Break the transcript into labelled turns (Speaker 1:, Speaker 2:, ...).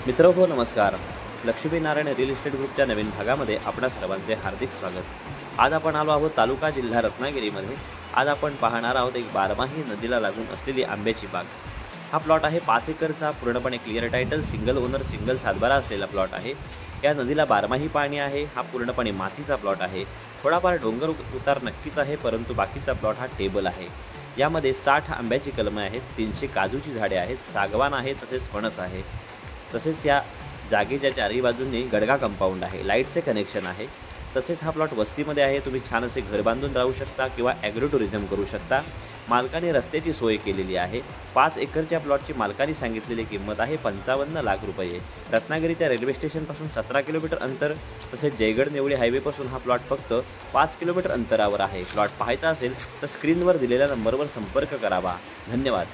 Speaker 1: मित्रहो नमस्कार. Laxminarayan real estate ग्रुपच्या नवीन भागामध्ये आपणा सर्वांचे हार्दिक स्वागत. आज आपण आलो आहोत तालुका जिल्हा रत्नागिरीमध्ये. आज आपण पाहणार आहोत एक बारमाही नदीला लागून असलेली आंब्याची बाग. हा प्लॉट आहे 5 एकरचा, पूर्णपणे clear title, single owner, single सातबारा असलेला प्लॉट आहे. या नदीला बारमाही पाणी आहे. हा पूर्णपणे मातीचा प्लॉट आहे. थोडाफार डोंगर उतार नक्कीच आहे, परंतु बाकीचा प्लॉट हा टेबल आहे. यामध्ये 60 आंब्याची कलमे आहेत, 300 काजूची झाडे आहेत, सागवान आहे, तसेच फणस आहे. तसेच या जागेच्या चारही बाजूंनी गडगा कंपाऊंड आहे, लाईटचे कनेक्शन आहे. तसेच हा प्लॉट वस्तीमध्ये आहे. तुम्ही छान असे घर बांधून राहू शकता किंवा ॲग्रो टुरिझम करू शकता. मालकाने रस्त्याची सोय केलेली आहे. 5 एकरच्या प्लॉटची मालकाने सांगितलेली किंमत आहे 55 लाख रुपये. रत्नागिरीच्या रेल्वे स्टेशनपासून 17 किलोमीटर अंतर, तसेच जयगड नेवळी हायवेपासून हा प्लॉट फक्त 5 किलोमीटर अंतरावर आहे. प्लॉट पाहायचा असेल तर स्क्रीनवर दिलेल्या नंबरवर संपर्क करावा. धन्यवाद.